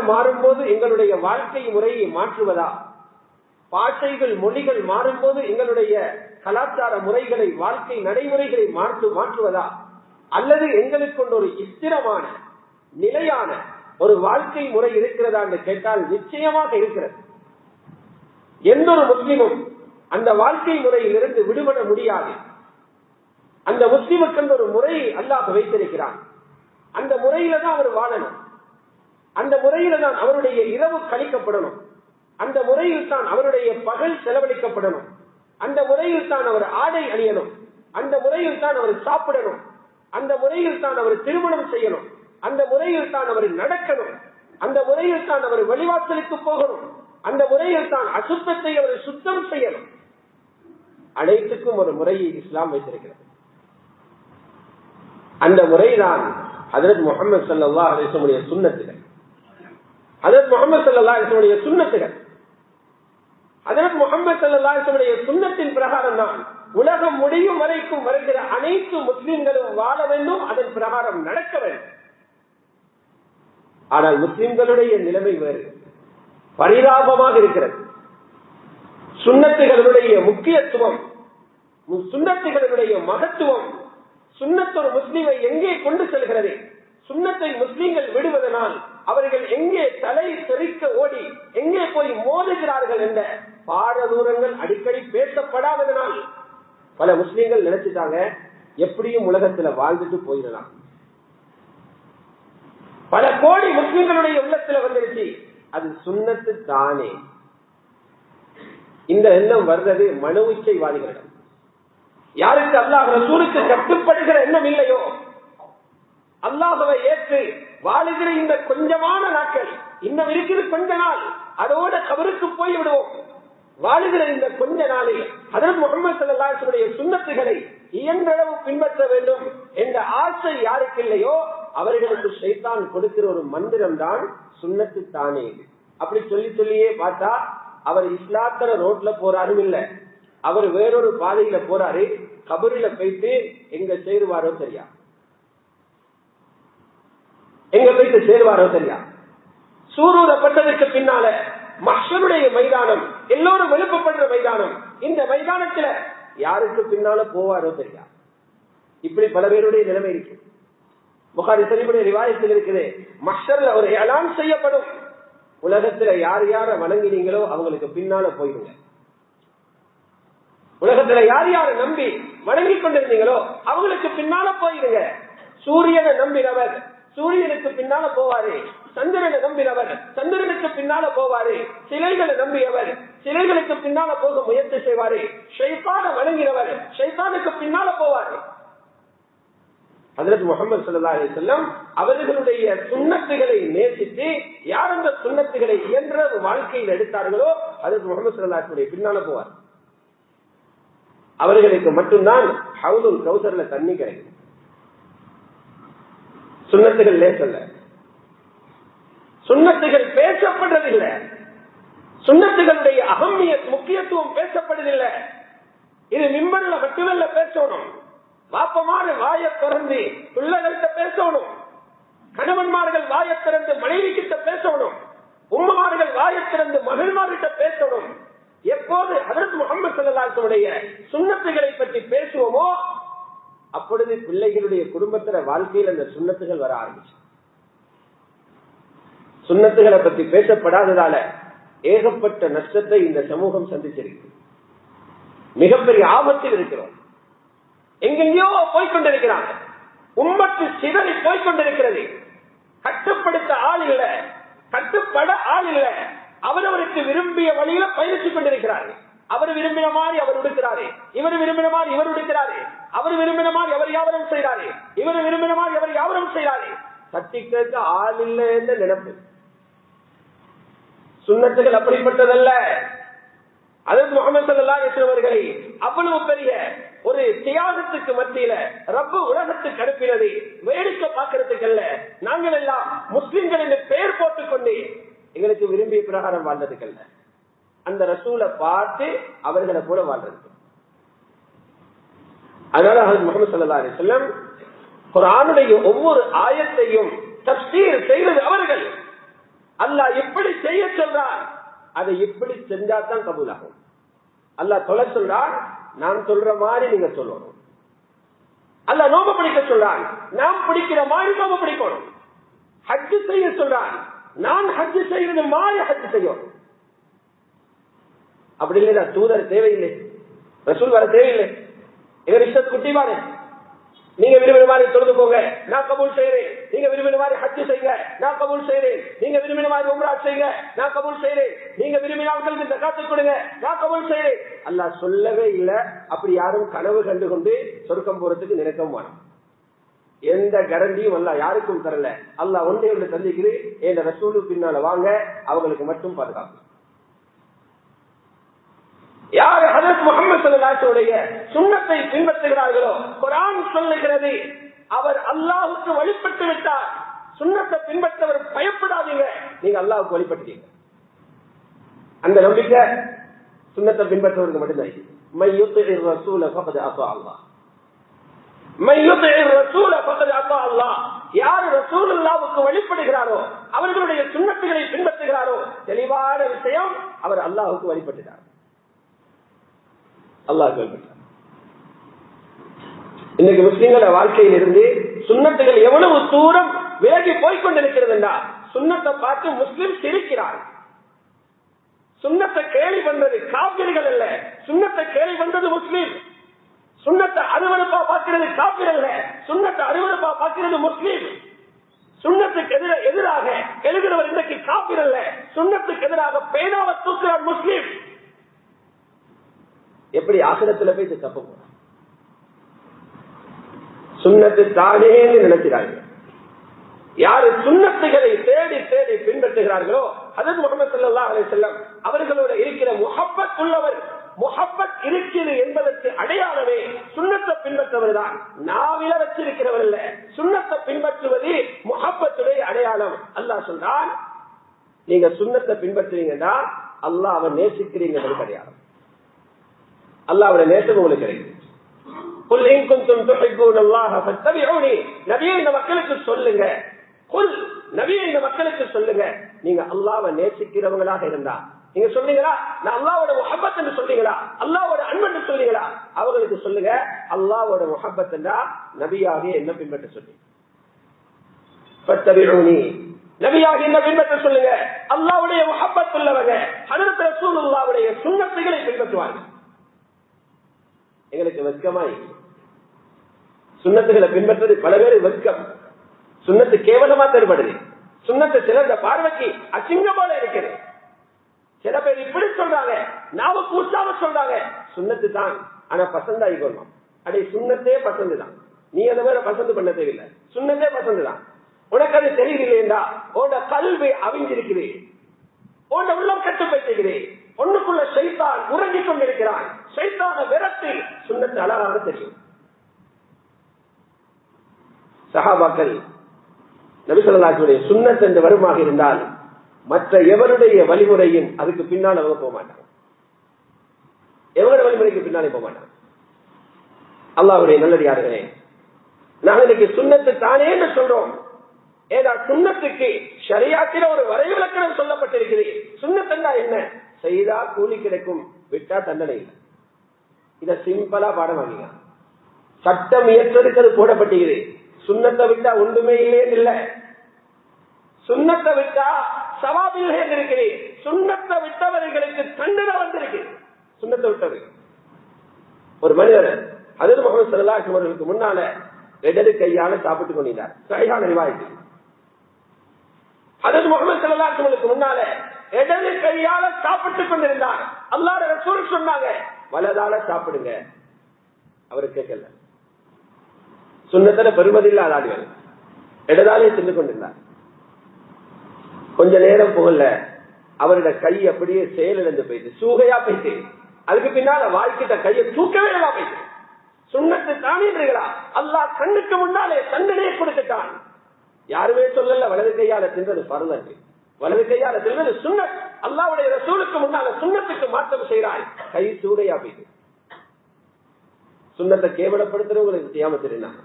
உலகம் மாறும்போது எங்களுடைய வாழ்க்கை முறையை மாற்றுவதா, பாஷைகள் மொழிகள் மாறும்போது எங்களுடைய கலாச்சார முறைகளை வாழ்க்கை நடைமுறைகளை மாற்றுவதா, அல்லது எங்களுக்கு ஒரு ஸ்திரமான நிலையான ஒரு வாழ்க்கை முறை இருக்கிறதா என்று கேட்டால் நிச்சயமாக இருக்கிறது. எந்த ஒரு முஸ்லிமும் அந்த வாழ்க்கை முறையில் இருந்து விடுபட முடியாது. அந்த முஸ்லிமுக்கு ஒரு முறையை அல்லாஹ் வைத்திருக்கிறான். அந்த முறையில தான் அவர் வாழணும். அந்த முறையில தான் அவருடைய இரவு கழிக்கப்படணும். அந்த முறையில் தான் அவருடைய பகல் செலவழிக்கப்படணும். அந்த முறையில் தான் அவர் ஆடை அணியணும். அந்த முறையில் தான் அவர் சாப்பிடணும். அந்த முறையில் தான் அவர் திருமணம் செய்யணும். அந்த முறையில் தான் அவர் நடக்கணும். அந்த முறையில் தான் அவர் வழிவாசலுக்கு போகணும். அந்த முறையில் தான் அசுத்தத்தை அவர் சுத்தம் செய்யணும். அனைத்துக்கும் ஒரு முறையை இஸ்லாம் வைத்திருக்கிறது. அந்த முறைதான் ஹஜ்ரத் முஹம்மது ஸல்லல்லாஹு அலைஹி வஸல்லம் சுன்னத்துகள். ஹஜ்ரத் முஹம்மது ஸல்லல்லாஹு அலைஹி வஸல்லம் சுன்னத்துகள். ஹஜ்ரத் முஹம்மது ஸல்லல்லாஹு அலைஹி வஸல்லம் சுன்னத்தின் பிரகாரம் தான் உலகம் முடியும் வரைக்கும் வருகிற அனைத்து முஸ்லிம்களும் வாழ வேண்டும். அதன் பிரகாரம் நடக்க வேண்டும். ஆனால் முஸ்லிம்களுடைய நிலைமை வேறு, பரிதாபமாக இருக்கிறது. சுன்னத்துகளுடைய முக்கியத்துவம், சுன்னத்துகளுடைய மகத்துவம், சுன்னத் ஒரு முஸ்லிமை எங்கே கொண்டு செல்கிறது, சுன்னத்தை முஸ்லிம்கள் விடுவதனால் அவர்கள் எங்கே தலை தெறிக்க ஓடி எங்கே போய் மோதுகிறார்கள் என்ற பாரதூரங்கள் அடிக்கடி பேசப்படாததனால் பல முஸ்லிம்கள் நினைச்சிட்டாங்க எப்படியும் உலகத்துல வாழ்ந்துட்டு போயிடலாம். பல கோடி முஸ்லிம்களுடைய உள்ளத்துல வந்துருச்சு அது சுன்னத்து தானே. இந்த எண்ணம் வர்றது மனோ இச்சைவாதிகளிடம். யாருக்கு அல்லாஹ் ரசூலுக்கு கட்டுப்படுகிற எண்ணம் இல்லையோ, அல்லாஹ்வை ஏற்று வாழுகிற இந்த கொஞ்சமான நாட்கள், இன்னும் இருக்கிற கொஞ்ச நாள், அதோட கபருக்கு போய் விடுவோம். வாழுகிற இந்த கொஞ்ச நாளில் ஹஜ்ரத் முஹம்மது ஸல்லல்லாஹு அலைஹி வஸல்லம் சுன்னத்துகளை இயன்றளவு பின்பற்ற வேண்டும் என்ற ஆசை யாருக்கு இல்லையோ அவர்களுக்கு ஷைத்தான் கொடுக்கிற ஒரு மந்திரம் தான் சுன்னத்து தானே. அப்படி சொல்லி சொல்லியே பார்த்தா அவர் இஸ்லாத்தர ரோட்ல போறாரும் இல்ல, அவர் வேறொரு பாதையில போறாரு. கபரில போயிட்டு எங்க சேருவாரோ தெரியா, எங்க போயிட்டு சேருவாரோ தெரியா. சூரூரப்பட்டதற்கு பின்னால மஹ்ஷருடைய மைதானம், எல்லோரும் எழுப்பப்படுற மைதானம், இந்த மைதானத்துல யாருக்கு பின்னால போவாரோ தெரியா. இப்படி பல பேருடைய நிலைமை இருக்கு. புகாரி ஷரீஃபுடைய ரிவாயத்தில் இருக்குது, மஹ்ஷர்ல ஒரு எலான் செய்யப்படும், உலகத்துல யார் யார வணங்கினீங்களோ அவங்களுக்கு பின்னால போயிருங்க. உலகத்துல யார் யார நம்பி வணங்கி கொண்டிருந்தீங்களோ அவங்களுக்கு பின்னால போயிருங்க. சூரியனை நம்பினவர் சூரியனுக்கு பின்னால போவாரு, சந்திரனை நம்பினவர் சந்திரனுக்கு பின்னால போவாரு, சிலைகளை நம்பியவர் சிலைகளுக்கு பின்னால போக முயற்சி செய்வாரு, ஷைத்தானை வணங்கினவர் ஷைத்தானுக்கு பின்னால போவாரு. ஹஜ்ரத் முஹம்மது ஸல்லல்லாஹு அலைஹி வஸல்லம் அவர்களுடைய சுன்னத்துகளை நேசித்து யார் அந்த சுன்னத்துகளை இயன்ற வாழ்க்கையில் எடுத்தார்களோ ஹஜ்ரத் முஹம்மது ஸல்லல்லாஹு அலைஹி வஸல்லம் பின்னால போவார். அவர்களுக்கு மட்டும்தான் ஹவுதுல் கௌசர்ல தண்ணி கிடைக்கும். சுன்னத்துகள் லேசல்ல, சுன்னத்துகள் பேசப்படுறதில்லை, சுன்னத்துகளுடைய அகம்மியத் முக்கியத்துவம் பேசப்படுதில்லை. இது மிம்பர்ல மட்டுமல்ல பேசணும், வாப்பமாறு வாயை திறந்து பிள்ளைகள்கிட்ட பேசணும், கணவன்மார்கள் வாயை திறந்து மனைவி கிட்ட பேசணும், உம்மமார்கள் வாயை திறந்து மகள்மார்கிட்ட பேசணும். எப்போது ஹஜ்ரத் முஹம்மது ஸல்லல்லாஹு அலைஹி வஸல்லம் சுன்னத்துகளை பற்றி பேசுவோமோ அப்பொழுது பிள்ளைகளுடைய குடும்பத்தில வாழ்க்கையில் அந்த சுன்னத்துகள் வர ஆரம்பிச்சு. சுன்னத்துகளை பற்றி பேசப்படாததால ஏகப்பட்ட நஷ்டத்தை இந்த சமூகம் சந்திச்சிருக்கு. மிகப்பெரிய ஆபத்தில் இருக்கிறோம். எங்கெங்கயோ போய்கொண்டிருக்கிறாங்க. உம்மத்து சிதறி போய்கொண்டிருக்கிறது. கட்டுப்படுத்த ஆள் இல்ல, கட்டுப்பட ஆள் இல்ல. அவரவருக்கு விரும்பிய வழியில பயணித்துக் கொண்டிருக்கிறார்கள். அவர் விரும்பின மாதிரி அவர் உடுக்கிறாரு, இவர் விரும்பின மாதிரி இவர் உடுக்கிறாரு, அவர் விரும்பின மாதிரி அவர் யாவரம் செய்யறாரு, இவர் விரும்பின மாதிரி அவர் யாவரம் செய்யறாரு. தட்டி கேட்க ஆள் இல்லை என்ற நினைப்பு. சுன்னத்துகள் அப்படிப்பட்டதல்ல. ஹஜ்ரத் முஹம்மது ஸல்லல்லாஹு அலைஹி வஸல்லம் அவர்களை அவ்வளவு பெரிய ஒரு தியாகத்துக்கு மத்தியில ரப்பு உலகத்துக்கு அனுப்பினது வேடிக்கை பார்க்கறதுக்கு அல்ல. நாங்கள் எல்லாம் முஸ்லிம்கள் என்று பெயர் போட்டுக்கொண்டு எங்களுக்கு விரும்பிய பிரகாரம் வாழ்ந்ததுக்கு அல்ல, அந்த ரசூலை பார்த்து அவர்களை போல வாழ்றது. அதனால ஹஜ்ரத் முஹம்மது ஸல்லல்லாஹு அலைஹி வஸல்லம் குர்ஆனுடைய ஒவ்வொரு ஆயத்தையும் தஃப்சீர் செய்வது அவர்கள். அல்லாஹ் எப்படி செய்ய சொல்றான் அதை எப்படி செஞ்சாதான் கபூலாகும். அல்லாஹ் தொலை சொல்றான், நான் சொல்ற மாதிரி நீங்க சொல்லணும். அல்லாஹ் நோம்பு பிடிக்க சொல்றான், நாம் பிடிக்கிற மாதிரி நோம்பு பிடிக்கணும். ஹஜ் செய்ய சொல்றான், நான் ஹஜ் செய்யறது மாதிரி ஹஜ் செய்யணும். அப்படி இல்லையா? தூதர் தேவையில்லை, ரசூல் வர தேவையில்லை. எங்க இஷ்டத்து குட்டி பாரு, நீங்க விரும்பின மாதிரி தொழுது போங்க, நான் கபூல் செய்யறேன். நீங்க விரும்பின மாதிரி ஹஜ் செய்யுங்க, நான் கபூல் செய்யறேன். நீங்க விரும்பின மாதிரி உம்ரா செய்யுங்க, நான் கபூல் செய்யறேன். நீங்க விரும்பினவர்களுக்கு ஜகாத் கொடுங்க, நான் கபூல் செய்யறேன். அல்லாஹ் சொல்லவே இல்லை. அப்படி யாரும் கனவு கண்டு கொண்டு சொர்க்கம் போறதுக்கு நினைக்கவும் மாட்டோம். எந்த கேரண்டியும் அல்லாஹ் யாருக்கும் தரல. அல்லாஹ் ஒன்றே ஒன்று தந்திக்குது, என் ரசூலுக்கு பின்னால வாங்க, அவங்களுக்கு மட்டும் பாதுகாப்பு. யார் ஹஜ்ரத் முஹம்மது ஸல்லல்லாஹு அலைஹி வஸல்லம் சுன்னத்தை பின்பற்றுகிறார்களோ, குர்ஆன் சொல்லுகிறது, அவர் அல்லாஹ்வுக்கு வழிபட்டு விட்டார். சுன்னத்தை பின்பற்றவர் பயப்படாதீங்க, நீங்க அல்லாஹ்வுக்கு வழிபட்டீங்க. அந்த நம்பிக்கை சுன்னத்தை பின்பற்றவருக்கு மட்டும்தான். மை யுத்திஇர் ரசூல ஃபகத் அஸா அல்லாஹ், மை யுத்திஇர் ரசூல ஃபகத் அஸா அல்லாஹ். யார் ரசூலுல்லாஹ்வுக்கு வழிபடுகிறாரோ, அவர்களுடைய சுன்னத்துகளை பின்பற்றுகிறாரோ, தெளிவான விஷயம், அவர் அல்லாஹ்வுக்கு வழிபட்டுட்டார். அல்லாஹ் இன்னைக்கு முஸ்லிம்கள வாழ்க்கையில் இருந்து சுன்னத்துகள் எவ்வளவு தூரம் விலகி போய்கொண்டிருக்கிறது என்றால், சுன்னத்தை பார்த்து முஸ்லிம் சிரிக்கிறார். சுன்னத்தை கேலி பண்றது காபிர்கள் அல்ல, சுன்னத்தை கேலி பண்றது முஸ்லிம். சுன்னத்தை அருவருப்பா பார்க்கிறது காபிர் அல்ல, சுன்னத்தை அருவருப்பா பார்க்கிறது முஸ்லிம். சுன்னத்துக்கு எதிராக எழுகிறவர் இன்றைக்கு காபிர் அல்ல, சுன்னத்துக்கு எதிராக பேனாவை தூக்குகிறார் முஸ்லிம். எப்படி ஆகிரத்துல போய் தப்ப போற? சுன்னத்து தானே நினைக்கிறார்கள். யாரு சுன்னத்துகளை தேடி தேடி பின்பற்றுகிறார்களோ, ஹஜ்ரத் முஹம்மது ஸல்லல்லாஹு அலைஹி வஸல்லம் அவர்களோட இருக்கிற முஹப்பத் உள்ளவர், முஹப்பத் இருக்கிறது என்பதற்கு அடையாளமே சுன்னத்தை பின்பற்றுவது தான். நாவில வச்சிருக்கிறவர் இல்ல, சுன்னத்தை பின்பற்றுவது முஹப்பத்துடைய அடையாளம். அல்லாஹ் சொல்றான், நீங்க சுன்னத்தை பின்பற்றுவீங்கன்னா அல்லாஹ் அவன் நேசிக்கிறீங்கிறது அடையாளம். அல்லாஹ்வுடைய நேசம் உங்களுக்கு கிடைக்கும். குல் இன் குன்தும் துஹிப்பூனல்லாஹ ஃபத்தபிஊனி, நபியே இந்த மக்களுக்கு சொல்லுங்க, குல் நபியே இந்த மக்களுக்கு சொல்லுங்க, நீங்க அல்லாஹ்வை நேசிக்கிறவங்களாக இருந்தா, நீங்க சொல்றீங்களா நான் அல்லாஹ்வோட முஹப்பத் என்று சொல்றீங்களா, அல்லாஹ்வோட அன்பு என்று சொல்றீங்களா, அவங்களுக்கு சொல்லுங்க அல்லாஹ்வோட முஹப்பத் என்றா நபியாகிய என்ன பின்பற்ற சொல்லி, ஃபத்தபிஊனி நபியாகிய என்ன பின்பற்ற சொல்லுங்க. அல்லாஹ்வுடைய முஹப்பத் உள்ளவங்க ஹஜ்ரத் ரசூலுல்லாஹ்வுடைய சுன்னத்துகளை பின்பற்றுவாங்க. எங்களுக்கு வெட்கமாய் சுன்னத்துகளை பின்பற்றது பல பேர் வெட்கம். சுன்னத்து கேவலமா தென்படுது. சுன்னத்து சிலர் பார்வைக்கு அசிங்கம் போல இருக்கிறது. சில பேர் இப்படி சொல்றாங்க, நாம கூட்டாம சொல்றாங்க சுன்னத்து தான், ஆனா பசந்தாகி கொள்ளும். அடே சுன்னத்தே பசந்து தான், நீ அந்த மாதிரி பசந்து பண்ண தேவையில்லை, சுன்னத்தே பசந்து தான். உனக்கு அது தெரியலையா? உன்னோட கல்வி அவிஞ்சிருக்குது, உன்னோட உள்ளம் கட்டு போய்க்கிறேன், ஒண்ணுக்குள்ள ஷைத்தான் உறங்கிக் கொண்டிருக்கிறான். ஷைத்தான விரட்டி சுன்னத்து அழகாக தெரியும். சஹாபாக்கள் நபி ஸல்லல்லாஹு அலைஹி வஸல்லம் சுன்னத் என்று வருமாக இருந்தால் மற்ற எவருடைய வழிமுறையும் அதுக்கு பின்னால் அவங்க போக மாட்டாங்க. எவருடைய வழிமுறைக்கு பின்னாலே போக மாட்டாங்க. அல்லாஹ்வுடைய நல்லடியார்களே, நாங்கள் இன்னைக்கு சுன்னத்து தானே என்று சொல்றோம். ஏன்னா சுன்னத்துக்கு ஷரியாத்தில ஒரு வரைவிலக்கணம் சொல்லப்பட்டிருக்கிறது. சுன்னத்தண்டா என்ன? செய்தா கூலி கிடைக்கும், விட்டா தண்டனை இல்லை. இத சிம்பிளா பாடமாங்க. சட்டம் இயற்றதுக்கு அது போடப்பட்டிருக்கிறது. சுன்னத்தை விட்டா ஒன்றுமே இல்லைன்னு இல்ல, சுன்னத்தை விட்டா சவாபில் இருக்கிறேன், சுன்னத்தை விட்டவர்களுக்கு தண்டனை வந்திருக்கு. சுன்னத்தை விட்டது ஒரு மனிதர் ஹஜ்ரத் முஹம்மது ஸல்லல்லாஹு அலைஹி வஸல்லம் முன்னால இடது கையால சாப்பிட்டுக் கொண்டிருந்தார். சஹீஹான ரிவாயத். ஹஜ்ரத் முஹம்மது ஸல்லல்லாஹு அலைஹி வஸல்லம் முன்னால இடது கையால சாப்பிட்டுக் கொண்டிருந்தார். அல்லாஹ்வுடைய ரசூல் சொன்னாங்க, வலதால சாப்பிடுங்க. அவரு கேட்கல. சுன்னத்துல பெருமதியில்லாத ஆளுகள் இடதாலே தின்னு கொண்டிருந்தார். கொஞ்ச நேரம் போகல, அவருடைய கை அப்படியே செயலிழந்து போயிட்டு சூகையா போயிட்டு, அதுக்கு பின்னால வாழ்க்கிட்ட கையை தூக்கவே போயிட்டு. சுன்னத்து தானீர்களா? அல்லாஹ் கண்ணுக்கு முன்னாலே தண்டனையை கொடுத்துட்டான். யாருமே சொல்லல வலது கையால தின்றது பரலன்று, வலது கையால தின்றது சுன்னத். அல்லாஹ்வுடைய ரசூலுக்கு முன்னால சுன்னத்துக்கு மாற்றம் செய்கிறாய், கை சூகையா போயிட்டு. சுன்னத்தை கேவலப்படுத்துறவங்களுக்கு கியாமத் தெரியும்.